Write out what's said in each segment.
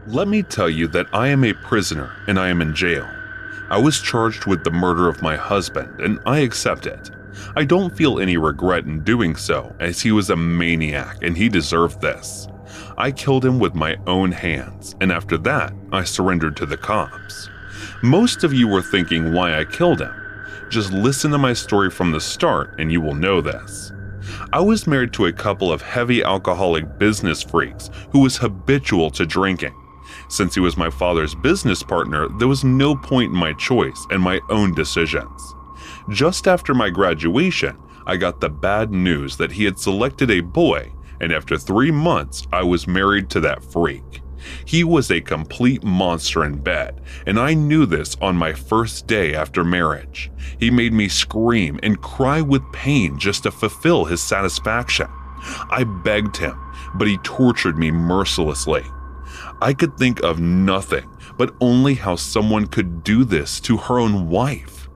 Let me tell you that I am a prisoner and I am in jail. I was charged with the murder of my husband and I accept it. I don't feel any regret in doing so, as he was a maniac and he deserved this. I killed him with my own hands, and after that, I surrendered to the cops. Most of you were thinking why I killed him. Just listen to my story from the start and you will know this. I was married to a couple of heavy alcoholic business freaks who was habitual to drinking. Since he was my father's business partner, there was no point in my choice and my own decisions. Just after my graduation, I got the bad news that he had selected a boy, and after 3 months, I was married to that freak. He was a complete monster in bed, and I knew this on my first day after marriage. He made me scream and cry with pain just to fulfill his satisfaction. I begged him, but he tortured me mercilessly. I could think of nothing but only how someone could do this to her own wife.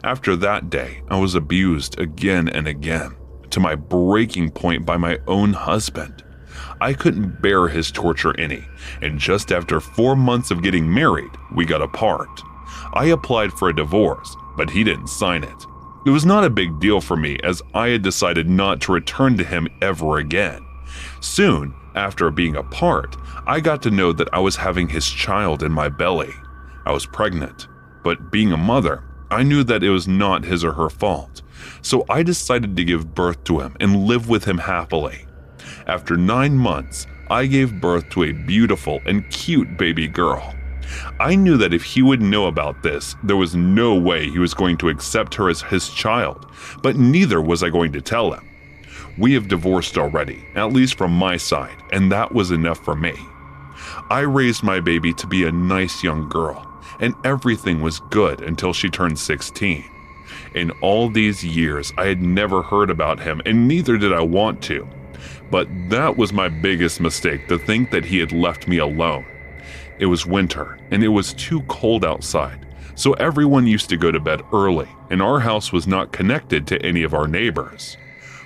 After that day, I was abused again and again, to my breaking point by my own husband. I couldn't bear his torture any, and just after 4 months of getting married, we got apart. I applied for a divorce, but he didn't sign it. It was not a big deal for me, as I had decided not to return to him ever again. Soon, after being apart, I got to know that I was having his child in my belly. I was pregnant, but being a mother, I knew that it was not his or her fault, so I decided to give birth to him and live with him happily. After 9 months, I gave birth to a beautiful and cute baby girl. I knew that if he would know about this, there was no way he was going to accept her as his child, but neither was I going to tell him. We have divorced already, at least from my side, and that was enough for me. I raised my baby to be a nice young girl, and everything was good until she turned 16. In all these years, I had never heard about him, and neither did I want to. But that was my biggest mistake, to think that he had left me alone. It was winter, and it was too cold outside, so everyone used to go to bed early, and our house was not connected to any of our neighbors.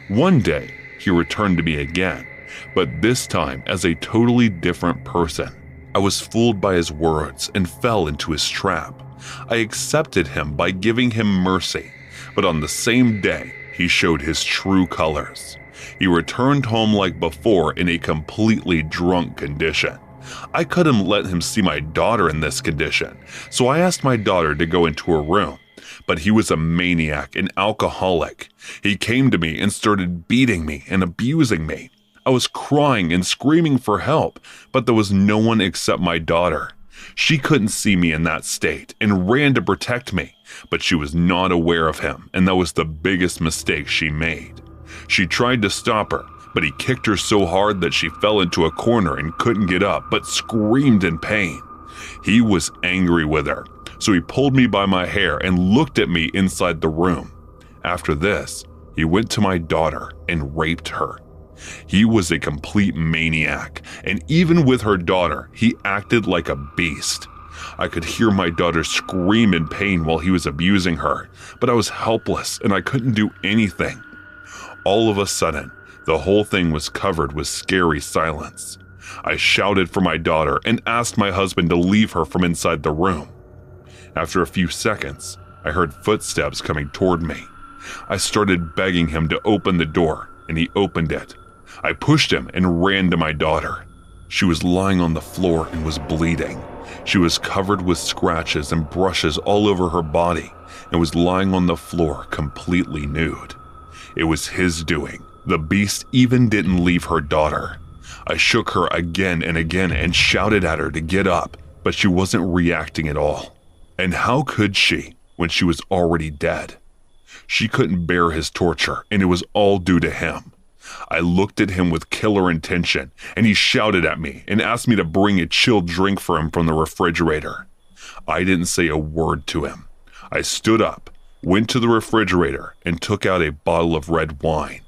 One day, he returned to me again, but this time as a totally different person. I was fooled by his words and fell into his trap. I accepted him by giving him mercy, but on the same day, he showed his true colors. He returned home like before in a completely drunk condition. I couldn't let him see my daughter in this condition, so I asked my daughter to go into her room. But he was a maniac and alcoholic. He came to me and started beating me and abusing me. I was crying and screaming for help, but there was no one except my daughter. She couldn't see me in that state and ran to protect me, but she was not aware of him, and that was the biggest mistake she made. She tried to stop her, but he kicked her so hard that she fell into a corner and couldn't get up, but screamed in pain. He was angry with her, so he pulled me by my hair and looked at me inside the room. After this, he went to my daughter and raped her. He was a complete maniac, and even with her daughter, he acted like a beast. I could hear my daughter scream in pain while he was abusing her, but I was helpless and I couldn't do anything. All of a sudden, the whole thing was covered with scary silence. I shouted for my daughter and asked my husband to leave her from inside the room. After a few seconds, I heard footsteps coming toward me. I started begging him to open the door, and he opened it. I pushed him and ran to my daughter. She was lying on the floor and was bleeding. She was covered with scratches and brushes all over her body and was lying on the floor completely nude. It was his doing. The beast even didn't leave her daughter. I shook her again and again and shouted at her to get up, but she wasn't reacting at all. And how could she when she was already dead? She couldn't bear his torture, and it was all due to him. I looked at him with killer intention, and he shouted at me and asked me to bring a chilled drink for him from the refrigerator. I didn't say a word to him. I stood up, went to the refrigerator, and took out a bottle of red wine.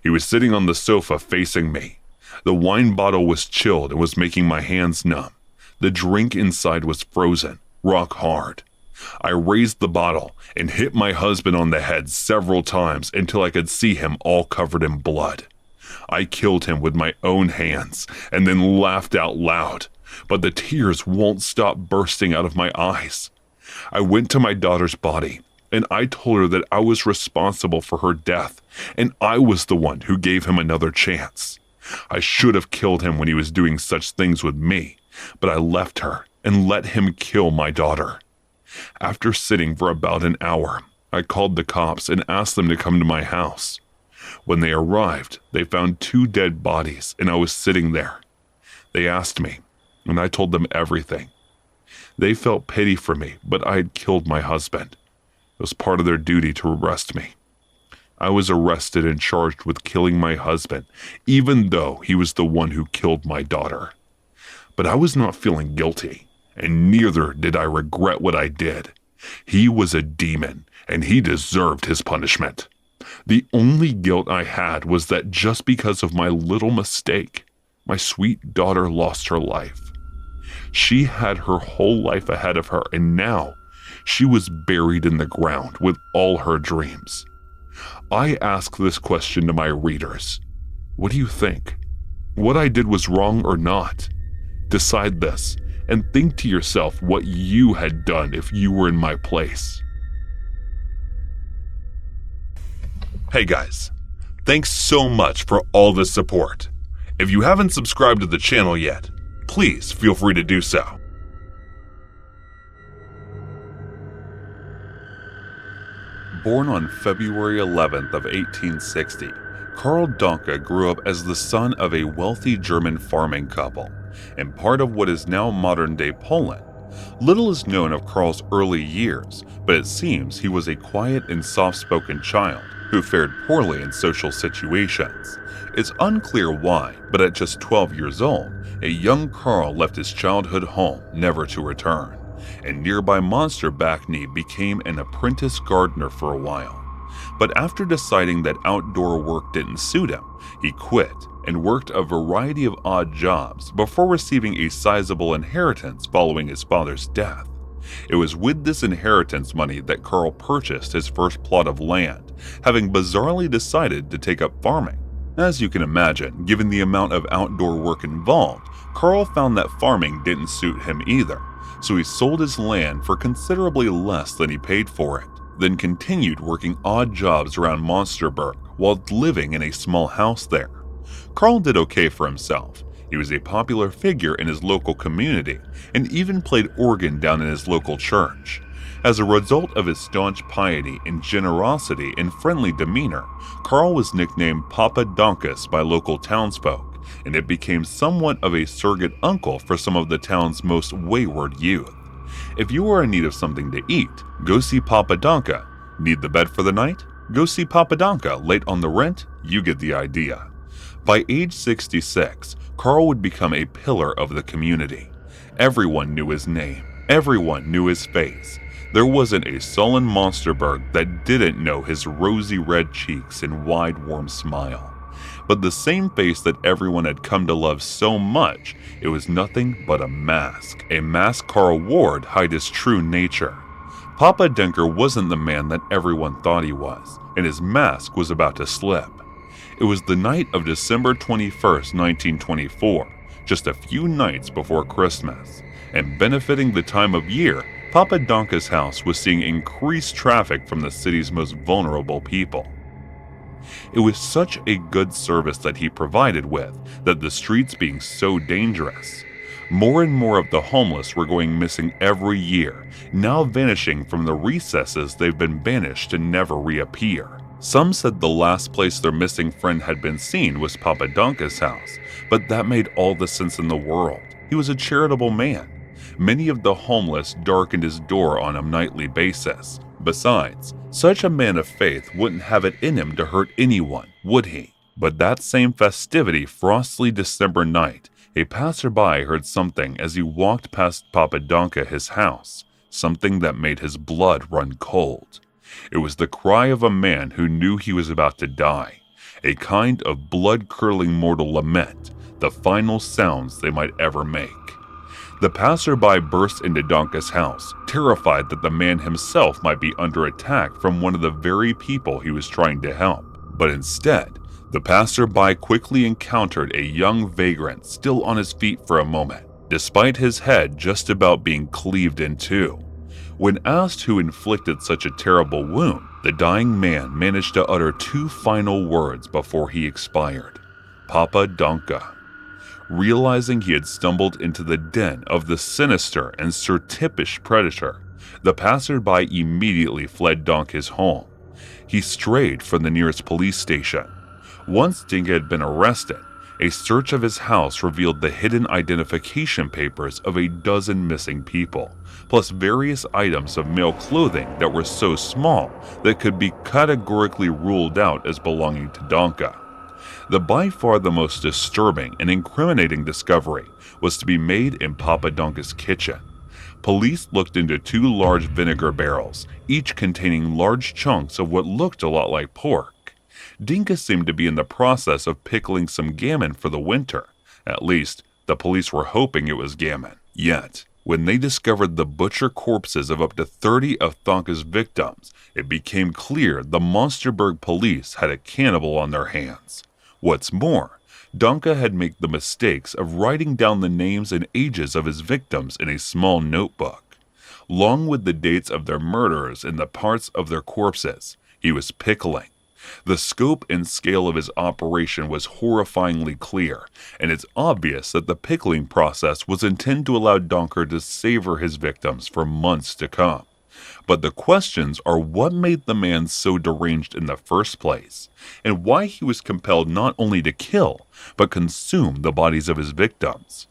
He was sitting on the sofa facing me. The wine bottle was chilled and was making my hands numb. The drink inside was frozen, rock hard. I raised the bottle and hit my husband on the head several times until I could see him all covered in blood. I killed him with my own hands and then laughed out loud. but the tears won't stop bursting out of my eyes. I went to my daughter's body, and I told her that I was responsible for her death, and I was the one who gave him another chance. I should have killed him when he was doing such things with me, but I left her and let him kill my daughter. After sitting for about an hour, I called the cops and asked them to come to my house. When they arrived, they found 2 dead bodies, and I was sitting there. They asked me, and I told them everything. They felt pity for me, but I had killed my husband. It was part of their duty to arrest me. I was arrested and charged with killing my husband, even though he was the one who killed my daughter. But I was not feeling guilty, and neither did I regret what I did. He was a demon, and he deserved his punishment. The only guilt I had was that just because of my little mistake, my sweet daughter lost her life. She had her whole life ahead of her, and now she was buried in the ground with all her dreams. I ask this question to my readers. What do you think? What I did was wrong or not? Decide this, and think to yourself what you had done if you were in my place. Hey guys, thanks so much for all the support. If you haven't subscribed to the channel yet, please feel free to do so. Born on February 11th of 1860, Karl Danke grew up as the son of a wealthy German farming couple in part of what is now modern-day Poland. Little is known of Karl's early years, but it seems he was a quiet and soft-spoken child who fared poorly in social situations. It's unclear why, but at just 12 years old, a young Karl left his childhood home never to return, and nearby Monster-Backney became an apprentice gardener for a while. But after deciding that outdoor work didn't suit him, he quit and worked a variety of odd jobs before receiving a sizable inheritance following his father's death. It was with this inheritance money that Karl purchased his first plot of land, having bizarrely decided to take up farming. As you can imagine, given the amount of outdoor work involved, Karl found that farming didn't suit him either, so he sold his land for considerably less than he paid for it, then continued working odd jobs around Monsterburg while living in a small house there. Karl did okay for himself. He was a popular figure in his local community and even played organ down in his local church. As a result of his staunch piety and generosity and friendly demeanor, Karl was nicknamed Papa Donkus by local townsfolk, and it became somewhat of a surrogate uncle for some of the town's most wayward youth. If you are in need of something to eat, go see Papa Donka. Need the bed for the night? Go see Papa Donka. Late on the rent? You get the idea. By age 66, Karl would become a pillar of the community. Everyone knew his name. Everyone knew his face. There wasn't a soul in Monsterburg that didn't know his rosy red cheeks and wide warm smile. But the same face that everyone had come to love so much, it was nothing but a mask Karl wore to hide his true nature. Papa Denker wasn't the man that everyone thought he was, and his mask was about to slip. It was the night of December 21st, 1924, just a few nights before Christmas, and benefiting the time of year, Papa Donka's house was seeing increased traffic from the city's most vulnerable people. It was such a good service that he provided with that the streets being so dangerous. More and more of the homeless were going missing every year, now vanishing from the recesses they've been banished to never reappear. Some said the last place their missing friend had been seen was Papa Donka's house, but that made all the sense in the world. He was a charitable man. Many of the homeless darkened his door on a nightly basis. Besides, such a man of faith wouldn't have it in him to hurt anyone, would he? But that same festivity, frosty December night, a passerby heard something as he walked past Papa Donka his house, something that made his blood run cold. It was the cry of a man who knew he was about to die, a kind of blood-curdling mortal lament, the final sounds they might ever make. The passerby burst into Donka's house, terrified that the man himself might be under attack from one of the very people he was trying to help. But instead, the passerby quickly encountered a young vagrant still on his feet for a moment. despite his head just about being cleaved in two. When asked who inflicted such a terrible wound, the dying man managed to utter two final words before he expired: "Papa Donka." Realizing he had stumbled into the den of the sinister and surreptitious predator, the passerby immediately fled Donka's home. He strayed from the nearest police station. Once Dinka had been arrested, a search of his house revealed the hidden identification papers of a dozen missing people, plus various items of male clothing that were so small that could be categorically ruled out as belonging to Donka. The by far the most disturbing and incriminating discovery was to be made in Papa Donka's kitchen. Police looked into two large vinegar barrels, each containing large chunks of what looked a lot like pork. Dinka seemed to be in the process of pickling some gammon for the winter. At least, the police were hoping it was gammon. Yet, when they discovered the butcher corpses of up to 30 of Donka's victims, it became clear the Monsterburg police had a cannibal on their hands. What's more, Donka had made the mistakes of writing down the names and ages of his victims in a small notebook. Along with the dates of their murderers and the parts of their corpses, he was pickling. The scope and scale of his operation was horrifyingly clear, and it's obvious that the pickling process was intended to allow Donka to savor his victims for months to come. But the questions are what made the man so deranged in the first place, and why he was compelled not only to kill, but consume the bodies of his victims.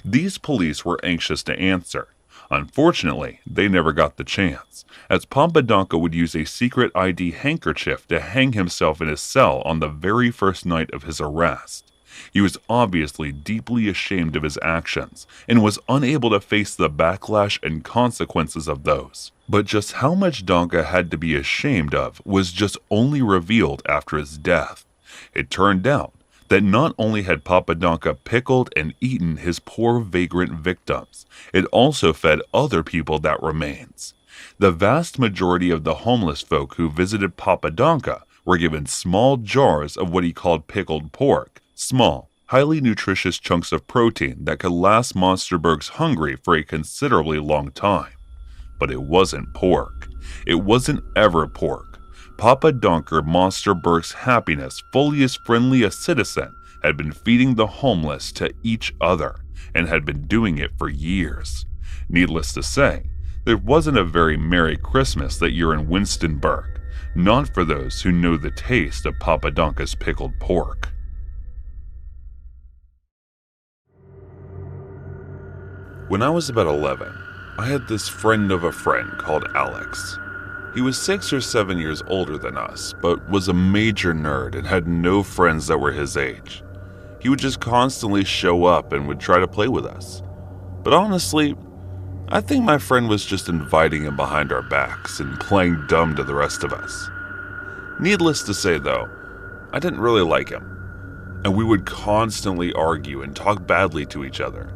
These police were anxious to answer. Unfortunately, they never got the chance, as Papa Donka would use a secret ID handkerchief to hang himself in his cell on the very first night of his arrest. He was obviously deeply ashamed of his actions and was unable to face the backlash and consequences of those. But just how much Donka had to be ashamed of was just only revealed after his death. It turned out that not only had Papa Donka pickled and eaten his poor vagrant victims, it also fed other people that remains. The vast majority of the homeless folk who visited Papa Donka were given small jars of what he called pickled pork, small, highly nutritious chunks of protein that could last Monsterburg's hungry for a considerably long time. But it wasn't pork. It wasn't ever pork. Papa Donka Monsterburg's happiness, fully as friendly a citizen, had been feeding the homeless to each other, and had been doing it for years. Needless to say, there wasn't a very Merry Christmas that year in Winstonburg, not for those who know the taste of Papa Donka's pickled pork. When I was about 11, I had this friend of a friend called Alex. He was 6 or 7 years older than us, but was a major nerd and had no friends that were his age. He would just constantly show up and would try to play with us. But honestly, I think my friend was just inviting him behind our backs and playing dumb to the rest of us. Needless to say though, I didn't really like him, and we would constantly argue and talk badly to each other,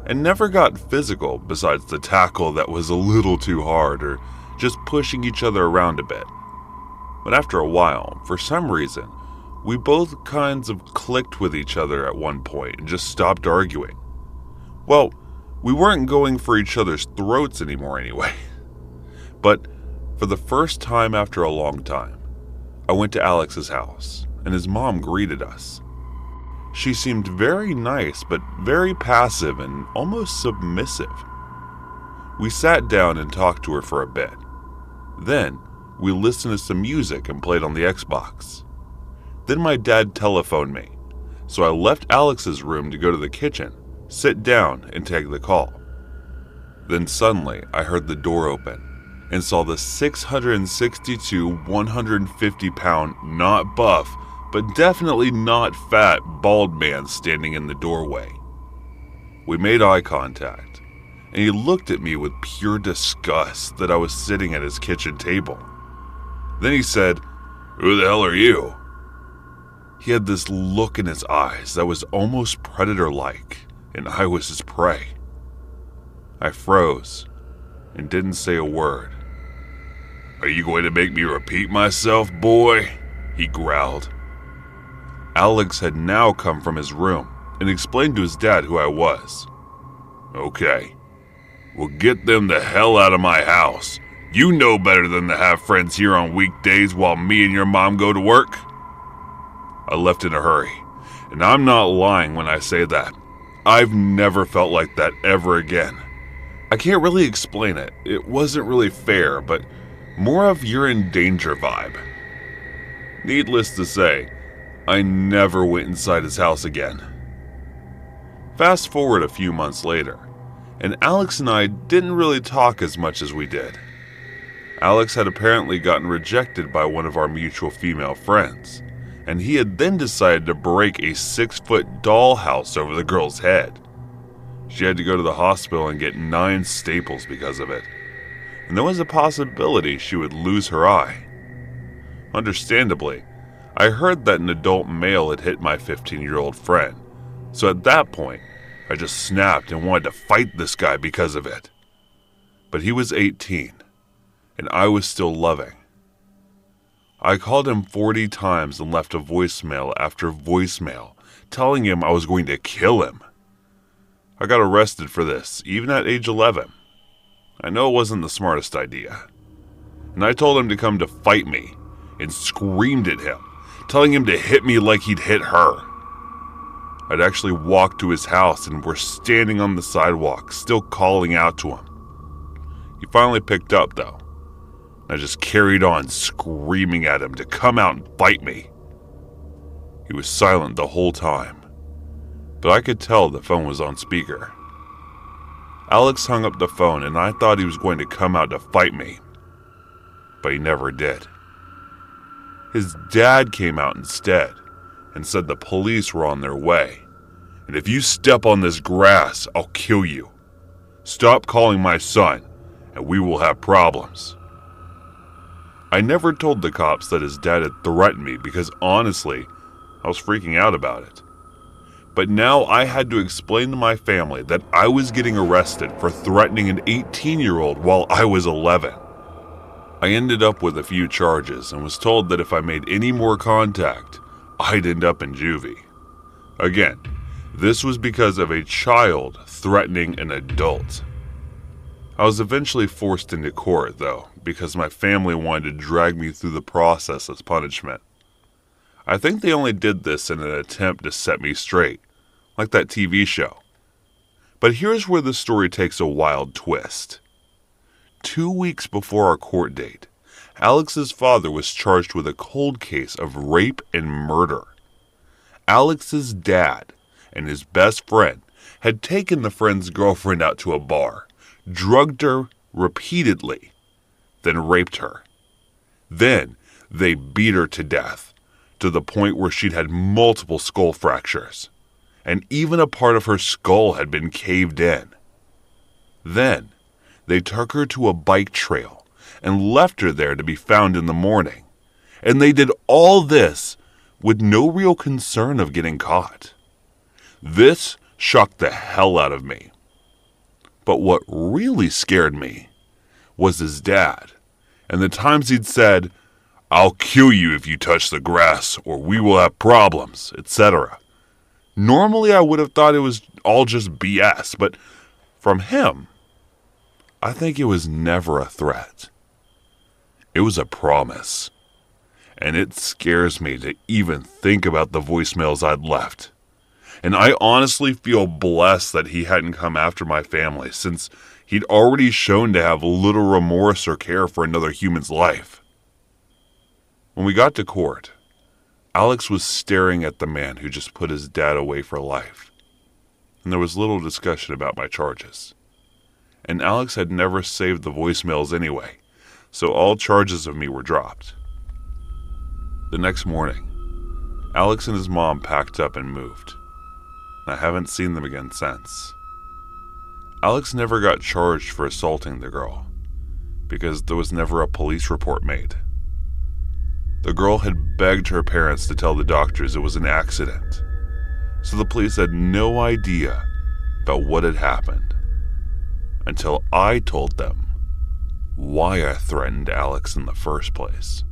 and never got physical besides the tackle that was a little too hard or just pushing each other around a bit. But after a while, for some reason, we both kinds of clicked with each other at one point and just stopped arguing. Well, we weren't going for each other's throats anymore anyway. But for the first time after a long time, I went to Alex's house, and his mom greeted us. She seemed very nice, but very passive and almost submissive. We sat down and talked to her for a bit. Then, we listened to some music and played on the Xbox. Then my dad telephoned me, so I left Alex's room to go to the kitchen, sit down, and take the call. Then suddenly, I heard the door open and saw the 662, 150-pound, not buff, but definitely not fat, bald man standing in the doorway. We made eye contact, and he looked at me with pure disgust that I was sitting at his kitchen table. Then he said, "Who the hell are you?" He had this look in his eyes that was almost predator-like, and I was his prey. I froze and didn't say a word. "Are you going to make me repeat myself, boy?" he growled. Alex had now come from his room and explained to his dad who I was. Okay, well, get them the hell out of my house. You know better than to have friends here on weekdays while me and your mom go to work. I left in a hurry, and I'm not lying when I say that. I've never felt like that ever again. I can't really explain it. It wasn't really fair, but more of you're in danger vibe. Needless to say, I never went inside his house again. Fast forward a few months later, and Alex and I didn't really talk as much as we did. Alex had apparently gotten rejected by one of our mutual female friends, and he had then decided to break a 6-foot dollhouse over the girl's head. She had to go to the hospital and get 9 staples because of it, and there was a possibility she would lose her eye. Understandably, I heard that an adult male had hit my 15-year-old friend, so at that point, I just snapped and wanted to fight this guy because of it. But he was 18, and I was still loving. I called him 40 times and left a voicemail after voicemail, telling him I was going to kill him. I got arrested for this, even at age 11. I know it wasn't the smartest idea. And I told him to come to fight me, and screamed at him, telling him to hit me like he'd hit her. I'd actually walked to his house and were standing on the sidewalk, still calling out to him. He finally picked up, though. I just carried on screaming at him to come out and fight me. He was silent the whole time, but I could tell the phone was on speaker. Alex hung up the phone and I thought he was going to come out to fight me, but he never did. His dad came out instead and said the police were on their way, and if you step on this grass, I'll kill you. Stop calling my son, and we will have problems. I never told the cops that his dad had threatened me because honestly, I was freaking out about it. But now I had to explain to my family that I was getting arrested for threatening an 18-year-old while I was 11. I ended up with a few charges and was told that if I made any more contact, I'd end up in juvie. Again, this was because of a child threatening an adult. I was eventually forced into court, though, because my family wanted to drag me through the process as punishment. I think they only did this in an attempt to set me straight, like that TV show. But here's where the story takes a wild twist. 2 weeks before our court date, Alex's father was charged with a cold case of rape and murder. Alex's dad and his best friend had taken the friend's girlfriend out to a bar, drugged her repeatedly, then raped her. Then they beat her to death, to the point where she'd had multiple skull fractures, and even a part of her skull had been caved in. Then they took her to a bike trail and left her there to be found in the morning. And they did all this with no real concern of getting caught. This shocked the hell out of me. But what really scared me was his dad, and the times he'd said, "I'll kill you if you touch the grass, or we will have problems," etc. Normally I would have thought it was all just BS, but from him, I think it was never a threat. It was a promise. And it scares me to even think about the voicemails I'd left. And I honestly feel blessed that he hadn't come after my family, since he'd already shown to have little remorse or care for another human's life. When we got to court, Alex was staring at the man who just put his dad away for life. And there was little discussion about my charges. And Alex had never saved the voicemails anyway, so all charges of me were dropped. The next morning, Alex and his mom packed up and moved. I haven't seen them again since. Alex never got charged for assaulting the girl, because there was never a police report made. The girl had begged her parents to tell the doctors it was an accident, so the police had no idea about what had happened, until I told them why I threatened Alex in the first place.